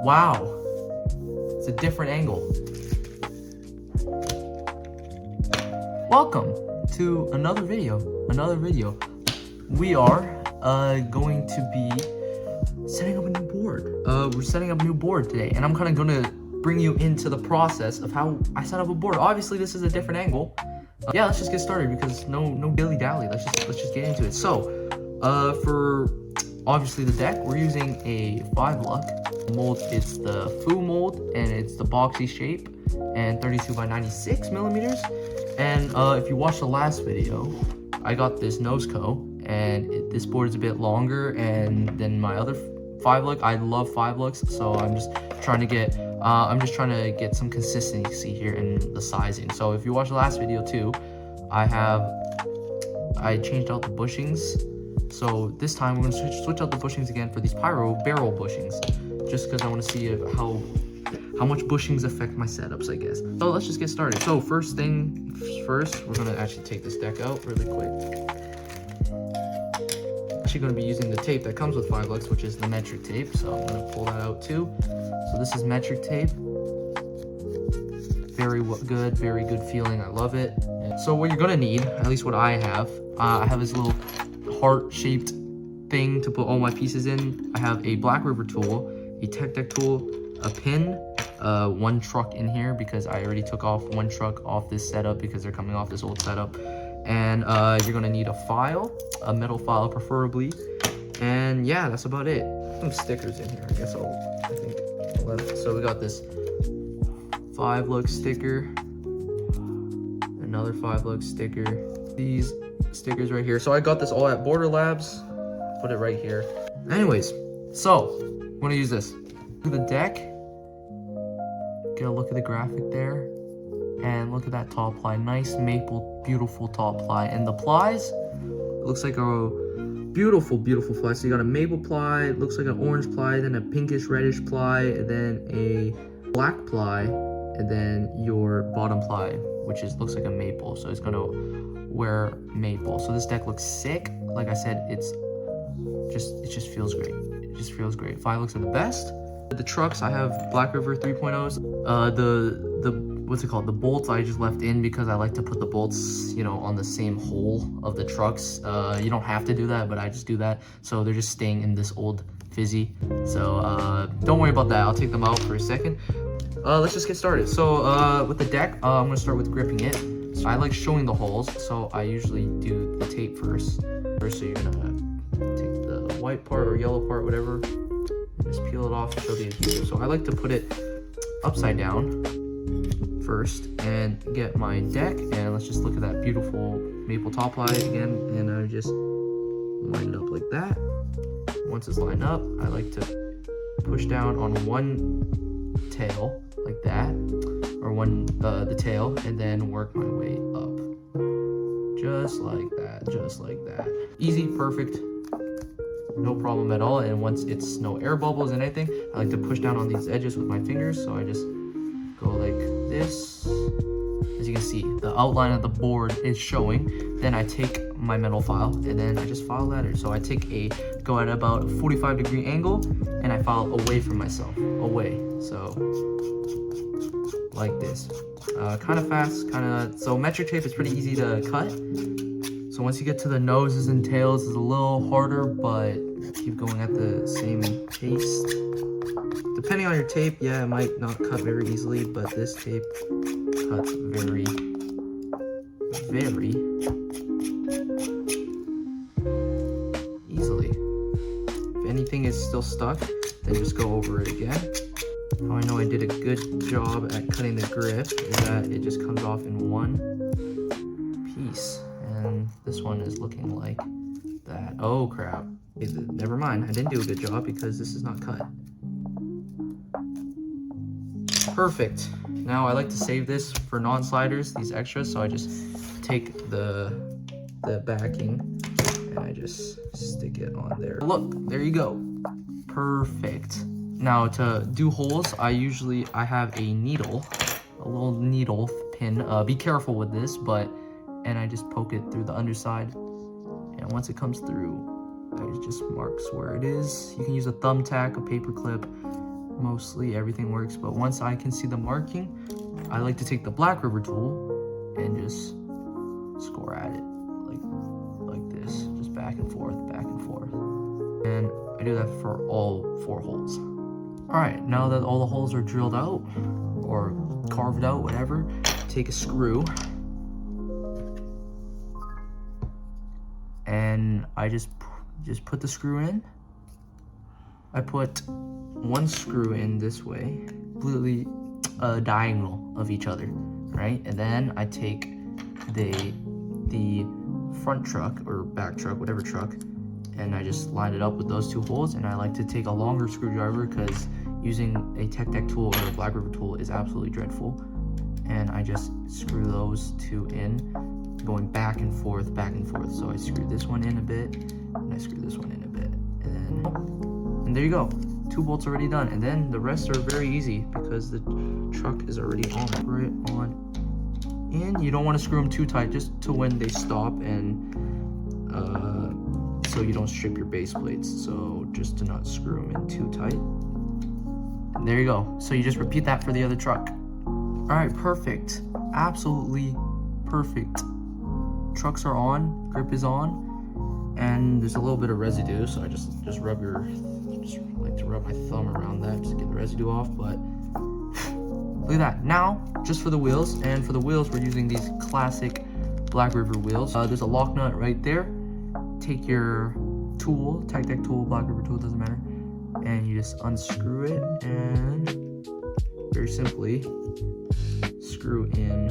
Wow, it's a different angle. Welcome to another video. We are going to be setting up a new board. We're setting up a new board today, and I'm kind of gonna bring you into the process of how I set up a board. Obviously, this is a different angle. Yeah, let's just get started because no dilly-dally. Let's just get into it. So, for obviously the deck, we're using a 5 luck mold. It's the Foo mold, and it's the boxy shape, and 32 by 96 millimeters. And if you watched the last video, I got this nose co, and this board is a bit longer and than my other 5 luck. I love 5 lucks, so I'm just trying to get some consistency here in the sizing. So if you watch the last video too, I changed out the bushings. So this time we're gonna switch out the bushings again for these Piro barrel bushings, just because I want to see how much bushings affect my setups, I guess. So let's just get started. So first thing first, we're gonna actually take this deck out really quick. Actually going to be using the tape that comes with 5 lucks, which is the metric tape. So I'm going to pull that out too. So this is metric tape. Very good feeling. I love it. So what you're going to need, at least what I have this little heart-shaped thing to put all my pieces in. I have a Blackriver tool, a Tech Deck tool, a pin, one truck in here because I already took off one truck off this setup because they're coming off this old setup. And you're gonna need a file, a metal file preferably, and yeah, that's about it. Some stickers in here, I guess I think left. So we got this 5 luck sticker, another 5 luck sticker, these stickers right here. So I got this all at Border Labs, put it right here. Anyways, so I'm gonna use this. Look at the deck, get a look at the graphic there. And look at that top ply, nice maple, beautiful top ply. And the plies, it looks like a beautiful ply. So you got a maple ply, it looks like an orange ply, then a pinkish reddish ply, and then a black ply, and then your bottom ply, which looks like a maple. So it's gonna wear maple. So this deck looks sick. Like I said, it just feels great. It just feels great. 5 looks are the best. The trucks, I have Blackriver 3.0s. What's it called? The bolts I just left in because I like to put the bolts, on the same hole of the trucks. You don't have to do that, but I just do that. So they're just staying in this old fizzy. So don't worry about that. I'll take them out for a second. Let's just get started. So with the deck, I'm gonna start with gripping it. So I like showing the holes, so I usually do the tape first. So you're gonna take the white part or yellow part, whatever. Just peel it off and show the adhesive. So I like to put it upside down first and get my deck, and let's just look at that beautiful maple top ply again, and I just line it up like that. Once it's lined up, I like to push down on one tail like that, or the tail, and then work my way up. Just like that. Easy, perfect. No problem at all. And once it's no air bubbles and anything, I like to push down on these edges with my fingers. So I just go like this. As you can see, the outline of the board is showing. Then I take my metal file and then I just file ladder. So I go at about a 45-degree angle and I file away from myself, away. So like this, kind of fast, so metric tape is pretty easy to cut. So once you get to the noses and tails, it's a little harder, but keep going at the same pace. Depending on your tape, yeah, it might not cut very easily, but this tape cuts very easily. If anything is still stuck, then just go over it again. How I know I did a good job at cutting the grip is that it just comes off in one piece. And this one is looking like that. Oh crap. Never mind, I didn't do a good job because this is not cut. Perfect. Now I like to save this for non-sliders, these extras, so I just take the backing and I just stick it on there. Look, there you go. Perfect. Now to do holes, I have a needle, a little needle pin. Be careful with this, and I just poke it through the underside, and once it comes through, it just marks where it is. You can use a thumbtack, a paper clip, mostly everything works, but once I can see the marking, I like to take the Blackriver tool and just score at it like this, just back and forth, and I do that for all 4 holes. All right, now that all the holes are drilled out or carved out, whatever, take a screw and I just put the screw in. I put 1 screw in this way, completely diagonal of each other, right? And then I take the front truck or back truck, whatever truck, and I just line it up with those 2 holes. And I like to take a longer screwdriver because using a Tech tool or a Blackriver tool is absolutely dreadful. And I just screw those 2 in, going back and forth. So I screw this one in a bit, and I screw this one in a bit, and there you go. 2 bolts already done, and then the rest are very easy because the truck is already on. Right on in. You don't want to screw them too tight, just to when they stop, and so you don't strip your base plates. So just to not screw them in too tight. And there you go. So you just repeat that for the other truck. All right, perfect. Absolutely perfect. Trucks are on, grip is on, and there's a little bit of residue, so I just like to rub my thumb around that just to get the residue off. But look at that. Now, just for the wheels, and for the wheels, we're using these classic Blackriver wheels. There's a lock nut right there. Take your tool, Tech tool, Blackriver tool, doesn't matter, and you just unscrew it and very simply screw in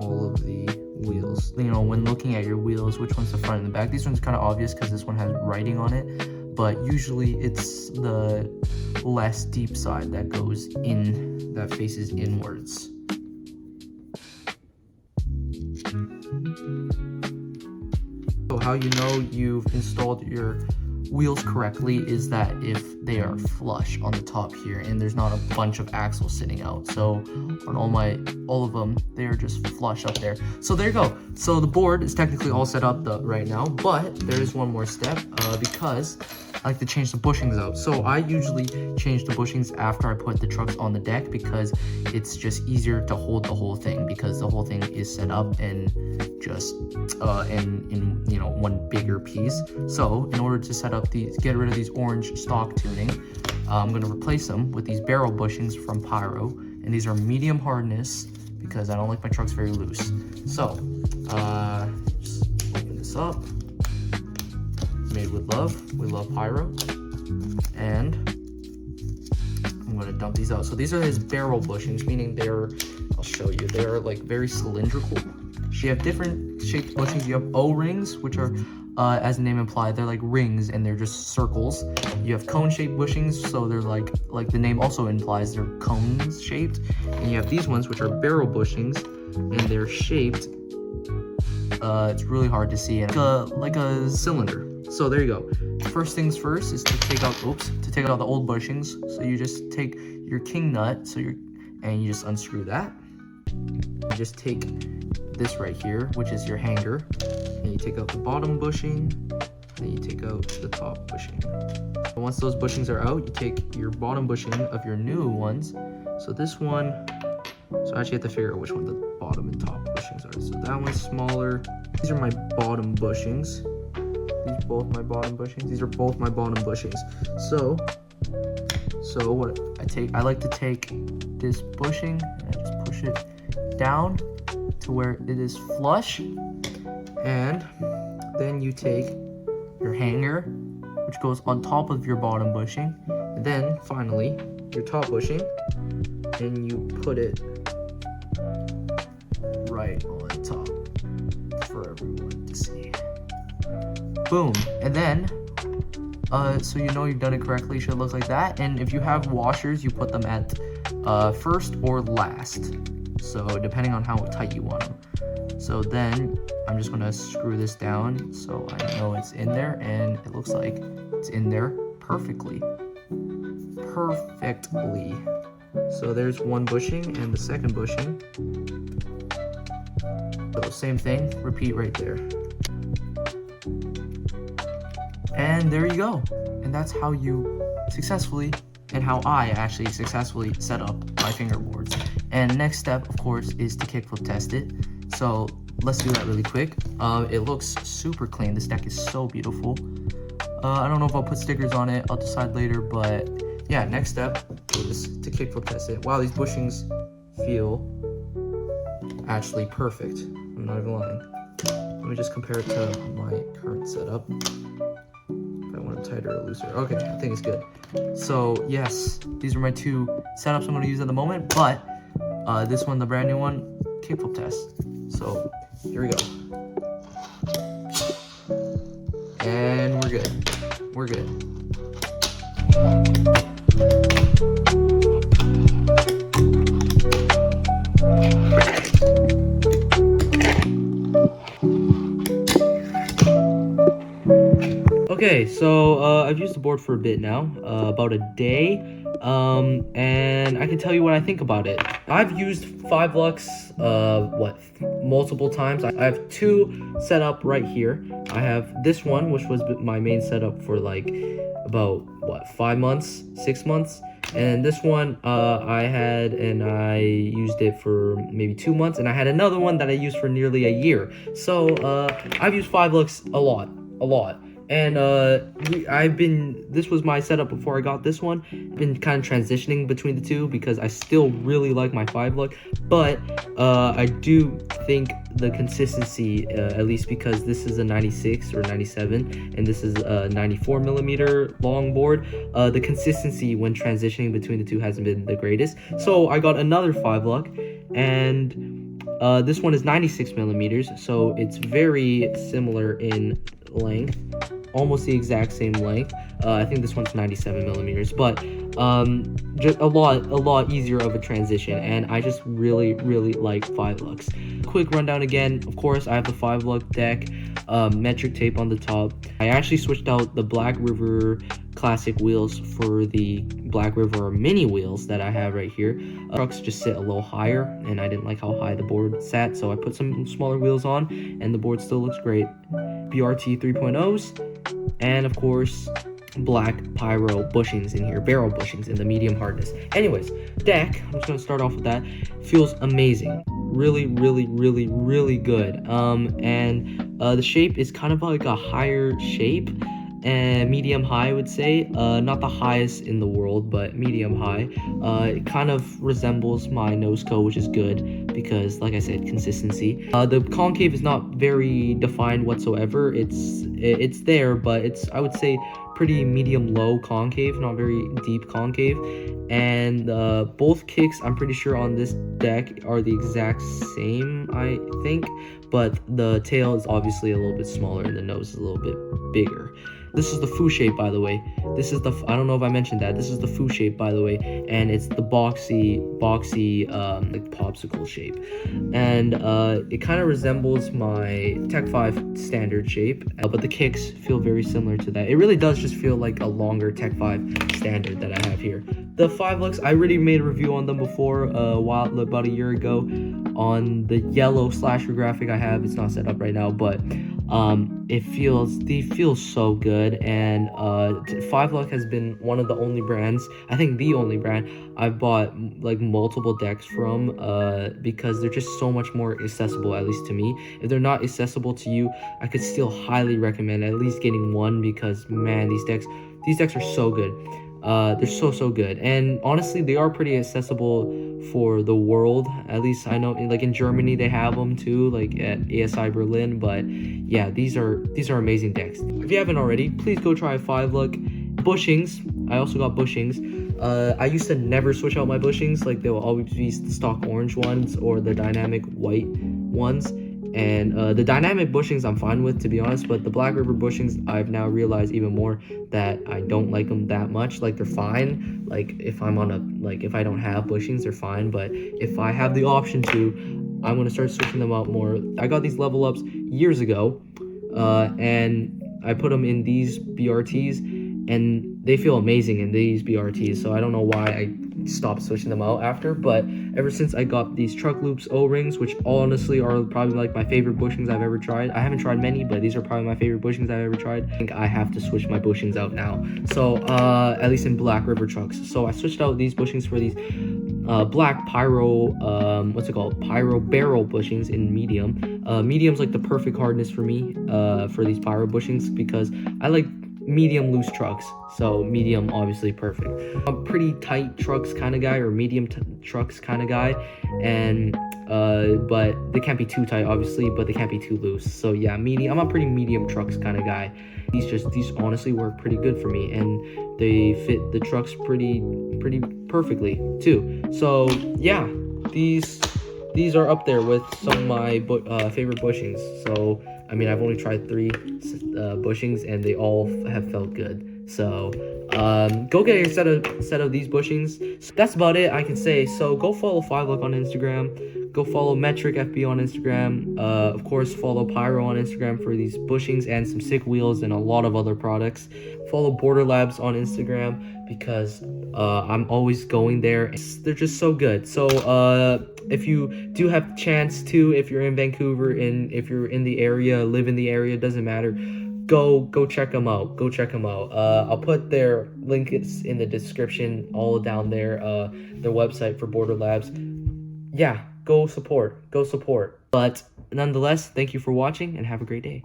all of the wheels. You know, when looking at your wheels, which one's the front and the back? These ones are kind of obvious because this one has writing on it, but usually it's the less deep side that goes in, that faces inwards. So how you know you've installed your wheels correctly is that if they are flush on the top here and there's not a bunch of axles sitting out. So on all of them, they are just flush up there. So there you go. So the board is technically all set up right now, but there is one more step because I like to change the bushings out. So I usually change the bushings after I put the trucks on the deck because it's just easier to hold the whole thing, because the whole thing is set up and just in you know, one bigger piece. So in order to set up these, get rid of these orange stock tuning, I'm going to replace them with these barrel bushings from Piro, and these are medium hardness because I don't like my trucks very loose. So just open this up. Made with love. We love Piro. And I'm going to dump these out. So these are his barrel bushings, meaning they're, I'll show you, they're like very cylindrical. You have different shaped bushings. You have O-rings, which are, as the name implied, they're like rings and they're just circles. You have cone-shaped bushings, so they're like the name also implies, they're cones shaped. And you have these ones, which are barrel bushings, and they're shaped. It's really hard to see, and like a cylinder. So there you go. First things first is to take out, to take out the old bushings. So you just take your king nut, and you just unscrew that. You just take this right here, which is your hanger, and you take out the bottom bushing, and you take out the top bushing. And once those bushings are out, you take your bottom bushing of your new ones. So this one, so I actually have to figure out which one the bottom and top bushings are. So that one's smaller. These are my bottom bushings. These both my bottom bushings. These are both my bottom bushings. So what I like to take this bushing and I just push it down to where it is flush, and then you take your hanger, which goes on top of your bottom bushing, and then finally your top bushing, and you put it right on top for everyone to see. Boom. And then so you know you've done it correctly, it should look like that. And if you have washers, you put them at first or last, so depending on how tight you want them. So then I'm just gonna screw this down so I know it's in there, and it looks like it's in there perfectly. So there's one bushing and the second bushing. So same thing, repeat right there. And there you go. And that's how you successfully and how I actually successfully set up my fingerboards. And next step, of course, is to kickflip test it. So let's do that really quick. It looks super clean. This deck is so beautiful. I don't know if I'll put stickers on it. I'll decide later, but yeah, next step is to kickflip test it. Wow, these bushings feel actually perfect. I'm not even lying. Let me just compare it to my current setup. If I want it tighter or looser. Okay, I think it's good. So yes, these are my two setups I'm going to use at the moment, but this one, the brand new one, kickflip test. So here we go. And we're good. We're good. Okay, so I've used the board for a bit now, about a day, and I can tell you what I think about it. I've used 5 Lux, multiple times. I have 2 set up right here. I have this one, which was my main setup for like about 5 months, 6 months, and this one I used it for maybe 2 months, and I had another one that I used for nearly a year. So I've used 5 Lux a lot. And this was my setup before I got this one. I've been kind of transitioning between the two because I still really like my 5 Lux, but I do think the consistency, at least because this is a 96 or 97 and this is a 94 millimeter long board, the consistency when transitioning between the two hasn't been the greatest. So I got another 5 Lux, and this one is 96 millimeters, so it's very similar in length, almost the exact same length. I think this one's 97 millimeters, but just a lot easier of a transition, and I just really like 5 Lux. Quick rundown again. Of course, I have the 5 Lux deck, metric tape on the top. I actually switched out the Blackriver classic wheels for the Blackriver mini wheels that I have right here. Trucks just sit a little higher, and I didn't like how high the board sat, so I put some smaller wheels on, and the board still looks great. BRT 3.0s, and of course black Piro Bushings in here, barrel bushings in the medium hardness. Anyways, deck, I'm just gonna start off with that. Feels amazing, really good. And the shape is kind of like a higher shape, and medium high, I would say. Not the highest in the world, but medium high. It kind of resembles my nose cone, which is good because, like I said, consistency. The concave is not very defined whatsoever. It's there, but it's, I would say, pretty medium low concave, not very deep concave. And both kicks, I'm pretty sure on this deck, are the exact same, I think, but the tail is obviously a little bit smaller and the nose is a little bit bigger. This is the foo shape, by the way. This is the, I don't know if I mentioned that. This is the foo shape, by the way, and it's the boxy, like popsicle shape. And it kind of resembles my Tech 5 standard shape, but the kicks feel very similar to that. It really does just feel like a longer Tech 5 standard that I have here. The 5 Lux, I already made a review on them before, about a year ago, on the yellow slasher graphic I have. It's not set up right now, but they feel so good. And 5 Lux has been one of the only brands, I think the only brand, I've bought like multiple decks from, because they're just so much more accessible, at least to me. If they're not accessible to you, I could still highly recommend at least getting one, because man, these decks are so good. They're so good, and honestly they are pretty accessible for the world. At least I know, like in Germany they have them too, like at ASI Berlin. But yeah, these are amazing decks. If you haven't already, please go try 5 Lux. Bushings, I also got bushings. I used to never switch out my bushings, like they will always be the stock orange ones or the dynamic white ones. And the dynamic bushings I'm fine with, to be honest, but the Blackriver bushings, I've now realized even more that I don't like them that much. Like, they're fine, like if I'm on a, like if I don't have bushings, they're fine, but if I have the option to, I'm going to start switching them out more. I got these level ups years ago, and I put them in these BRTs, and they feel amazing in these BRTs, so I don't know why I stopped switching them out after. But ever since I got these truck loops O-rings, which honestly are probably like my favorite bushings I've ever tried. I haven't tried many, but these are probably my favorite bushings I've ever tried. I think I have to switch my bushings out now, so at least in Blackriver trucks. So I switched out these bushings for these black Piro, what's it called, Piro barrel bushings in medium. Medium's like the perfect hardness for me, for these Piro bushings, because I like medium loose trucks, so medium obviously perfect. I'm a pretty tight trucks kind of guy, or medium trucks kind of guy, and but they can't be too tight obviously, but they can't be too loose. So yeah, I'm a pretty medium trucks kind of guy. These honestly work pretty good for me, and they fit the trucks pretty perfectly too. So yeah, these are up there with some of my favorite bushings. So I mean, I've only tried 3 bushings, and they all have felt good. So go get your set of these bushings. So that's about it I can say. So go follow 5Luck on Instagram. Go follow Metricfb on Instagram. Of course, follow Piro on Instagram for these bushings and some sick wheels and a lot of other products. Follow Border Labs on Instagram, because I'm always going there. They're just so good. So if you do have the chance to, if you're in Vancouver, and if you're in the area, live in the area, doesn't matter, go check them out. Go check them out. I'll put their link in the description, all down there, their website for Border Labs. Yeah, go support. But nonetheless, thank you for watching, and have a great day.